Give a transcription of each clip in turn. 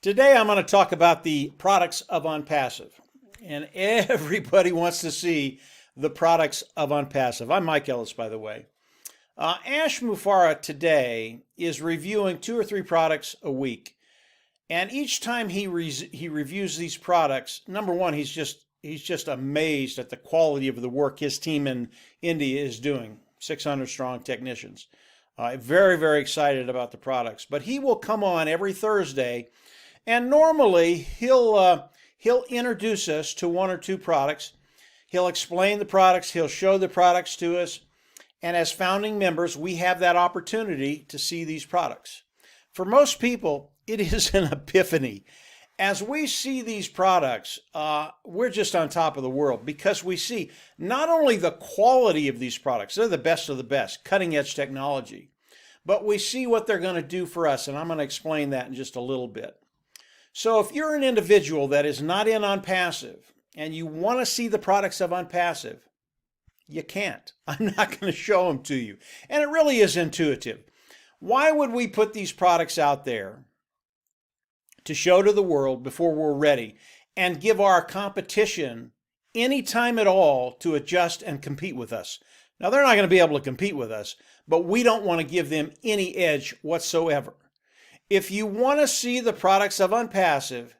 Today I'm going to talk about the products of OnPassive. And everybody wants to see the products of OnPassive. I'm Mike Ellis, by the way. Ash Mufareh today is reviewing 2 or 3 products a week. And each time he reviews these products, number one, he's just amazed at the quality of the work his team in India is doing, 600 strong technicians. Very, very excited about the products. But he will come on every Thursday, and normally he'll introduce us to 1 or 2 products. He'll explain the products, he'll show the products to us, and as founding members, we have that opportunity to see these products. For most people, it is an epiphany. As we see these products, we're just on top of the world because we see not only the quality of these products, they're the best of the best, cutting edge technology, but we see what they're going to do for us, and I'm going to explain that in just a little bit. So if you're an individual that is not in OnPassive and you want to see the products of OnPassive, you can't. I'm not going to show them to you. And it really is intuitive. Why would we put these products out there to show to the world before we're ready and give our competition any time at all to adjust and compete with us? Now, they're not going to be able to compete with us, but we don't want to give them any edge whatsoever. If you want to see the products of OnPassive,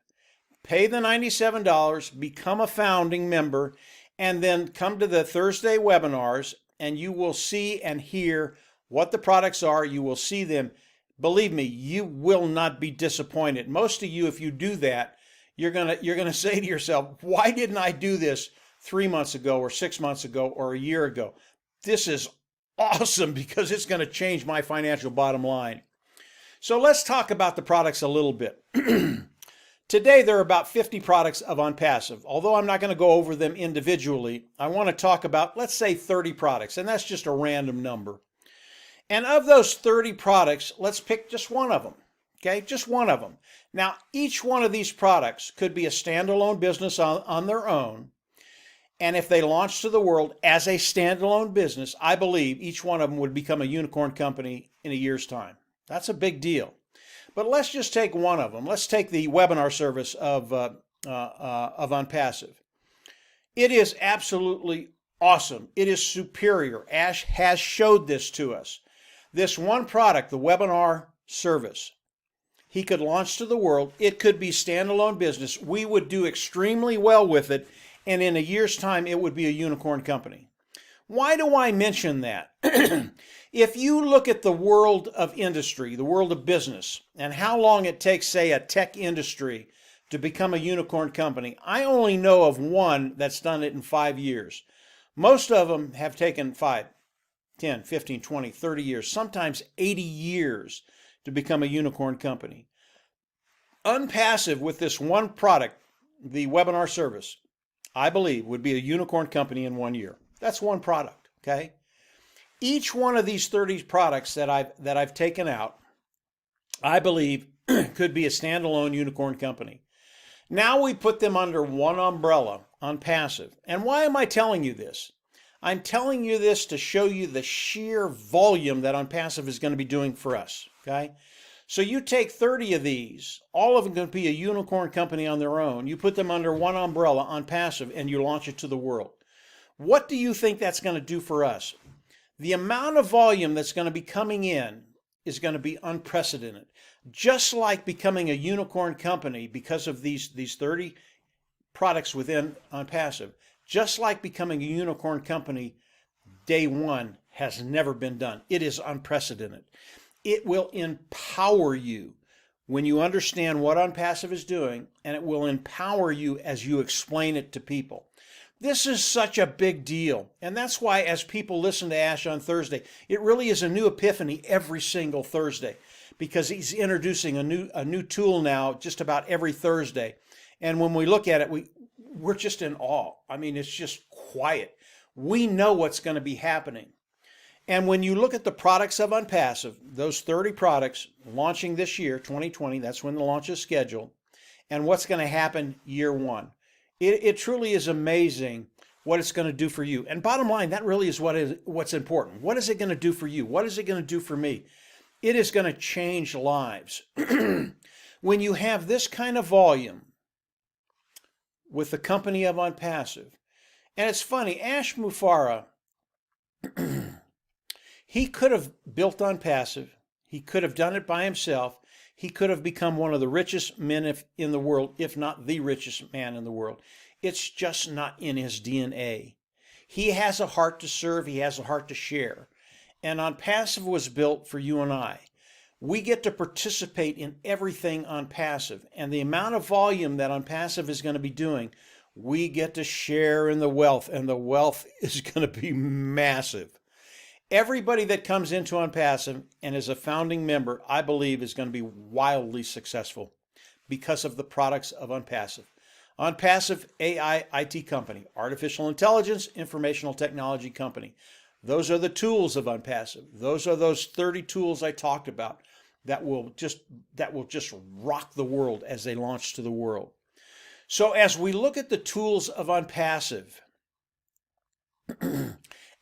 pay the $97, become a founding member, and then come to the Thursday webinars, and you will see and hear what the products are. You will see them. Believe me, you will not be disappointed. Most of you, if you do that, you're gonna say to yourself, why didn't I do this 3 months ago or 6 months ago or a year ago? This is awesome because it's going to change my financial bottom line. So let's talk about the products a little bit. Today, there are about 50 products of OnPassive. Although I'm not going to go over them individually, I want to talk about, let's say, 30 products, and that's just a random number. And of those 30 products, let's pick just one of them, okay? Just one of them. Now, each one of these products could be a standalone business on their own, and if they launch to the world as a standalone business, I believe each one of them would become a unicorn company in a year's time. That's a big deal. But let's just take one of them. Let's take the webinar service of OnPassive. It is absolutely awesome. It is superior. Ash has showed this to us. This one product, the webinar service, he could launch to the world. It could be standalone business. We would do extremely well with it, and in a year's time, it would be a unicorn company. Why do I mention that? If you look at the world of industry, the world of business, and how long it takes, say, a tech industry to become a unicorn company, I only know of one that's done it in 5 years. Most of them have taken 5, 10, 15, 20, 30 years, sometimes 80 years to become a unicorn company. OnPassive, with this one product, the webinar service, I believe would be a unicorn company in 1 year. That's one product, okay? Each one of these 30 products that I've taken out, I believe could be a standalone unicorn company. Now we put them under one umbrella, OnPassive. And why am I telling you this? I'm telling you this to show you the sheer volume that OnPassive is going to be doing for us, okay? So you take 30 of these, all of them going to be a unicorn company on their own. You put them under one umbrella, OnPassive, and you launch it to the world. What do you think that's going to do for us? The amount of volume that's going to be coming in is going to be unprecedented. Just like becoming a unicorn company because of these 30 products within OnPassive, just like becoming a unicorn company day one has never been done. It is unprecedented. It will empower you when you understand what OnPassive is doing, and it will empower you as you explain it to people. This is such a big deal, and that's why as people listen to Ash on Thursday, it really is a new epiphany every single Thursday, because he's introducing a new tool now just about every Thursday. And when we look at it, we're just in awe. I mean, it's just quiet. We know what's going to be happening. And when you look at the products of OnPassive, those 30 products launching this year, 2020, that's when the launch is scheduled, and what's going to happen year one. It truly is amazing what it's going to do for you. And bottom line, that really is what's important. What is it going to do for you? What is it going to do for me? It is going to change lives. When you have this kind of volume with the company of OnPassive, and it's funny, Ash Mufareh, he could have built OnPassive. He could have done it by himself. He could have become one of the richest men in the world, if not the richest man in the world. It's just not in his DNA. He has a heart to serve. He has a heart to share. And OnPassive was built for you and I. We get to participate in everything OnPassive. And the amount of volume that OnPassive is going to be doing, we get to share in the wealth. And the wealth is going to be massive. Everybody that comes into OnPassive and is a founding member, I believe, is going to be wildly successful because of the products of OnPassive. OnPassive AI IT company, artificial intelligence, informational technology company. Those are the tools of OnPassive. Those are those 30 tools I talked about that will just rock the world as they launch to the world. So as we look at the tools of OnPassive,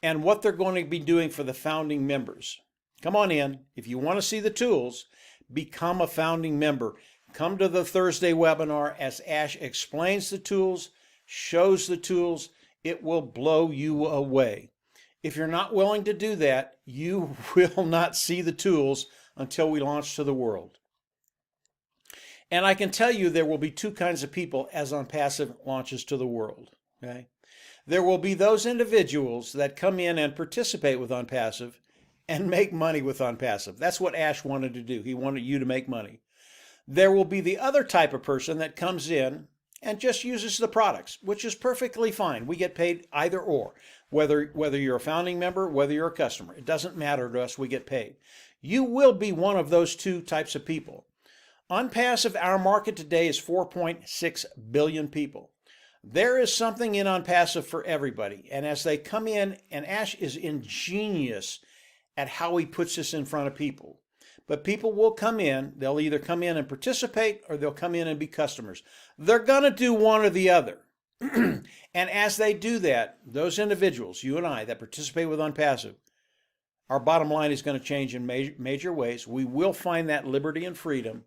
and what they're going to be doing for the founding members. Come on in. If you want to see the tools, become a founding member. Come to the Thursday webinar as Ash explains the tools, shows the tools. It will blow you away. If you're not willing to do that, you will not see the tools until we launch to the world. And I can tell you there will be two kinds of people as OnPassive launches to the world. Okay? There will be those individuals that come in and participate with OnPassive and make money with OnPassive. That's what Ash wanted to do. He wanted you to make money. There will be the other type of person that comes in and just uses the products, which is perfectly fine. We get paid either or. Whether you're a founding member, whether you're a customer, it doesn't matter to us, we get paid. You will be one of those two types of people. OnPassive, our market today is 4.6 billion people. There is something in OnPassive for everybody. And as they come in, and Ash is ingenious at how he puts this in front of people. But people will come in, they'll either come in and participate or they'll come in and be customers. They're going to do one or the other. And as they do that, those individuals, you and I, that participate with OnPassive, our bottom line is going to change in major ways. We will find that liberty and freedom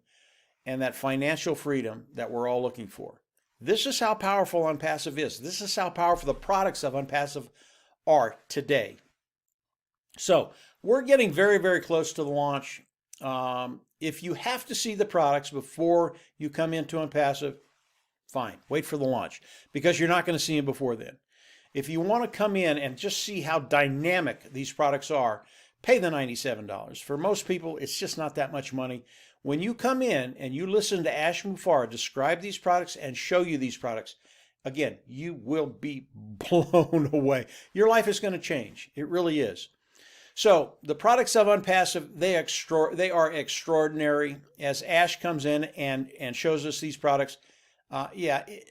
and that financial freedom that we're all looking for. This is how powerful OnPassive is. This is how powerful the products of OnPassive are today. So we're getting very, very close to the launch. If you have to see the products before you come into OnPassive, fine, wait for the launch because you're not going to see them before then. If you want to come in and just see how dynamic these products are, pay the $97. For most people, it's just not that much money. When you come in and you listen to Ash Mufareh describe these products and show you these products, again, you will be blown away. Your life is going to change. It really is. So the products of OnPassive, they are extraordinary. As Ash comes in and shows us these products, it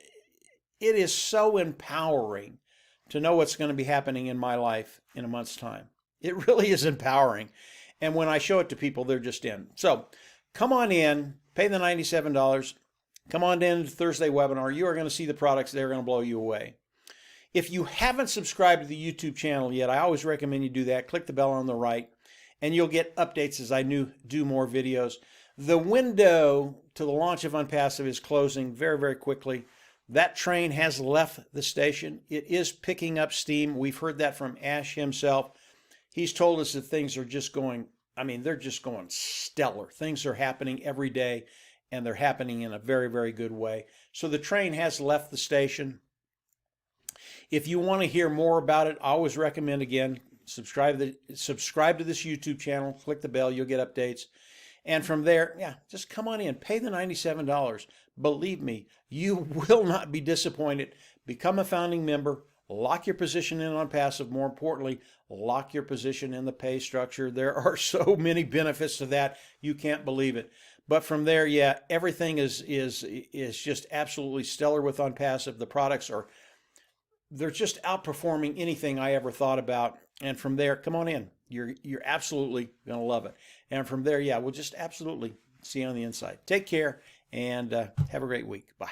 is so empowering to know what's going to be happening in my life in a month's time. It really is empowering. And when I show it to people, they're just in. So come on in, pay the $97. Come on in to Thursday webinar. You are going to see the products. They're going to blow you away. If you haven't subscribed to the YouTube channel yet, I always recommend you do that. Click the bell on the right, and you'll get updates as I do more videos. The window to the launch of OnPassive is closing very, very quickly. That train has left the station. It is picking up steam. We've heard that from Ash himself. He's told us that things are just going, they're just going stellar. Things are happening every day, and they're happening in a very, very good way. So the train has left the station. If you want to hear more about it, I always recommend, again, subscribe to this YouTube channel, click the bell, you'll get updates. And from there, just come on in, pay the $97. Believe me, you will not be disappointed. Become a founding member, lock your position in OnPassive. More importantly, lock your position in the pay structure. There are so many benefits to that, you can't believe it. But from there, everything is just absolutely stellar with OnPassive. The products they're just outperforming anything I ever thought about. And from there, come on in. You're absolutely going to love it. And from there, we'll just absolutely see you on the inside. Take care and have a great week. Bye.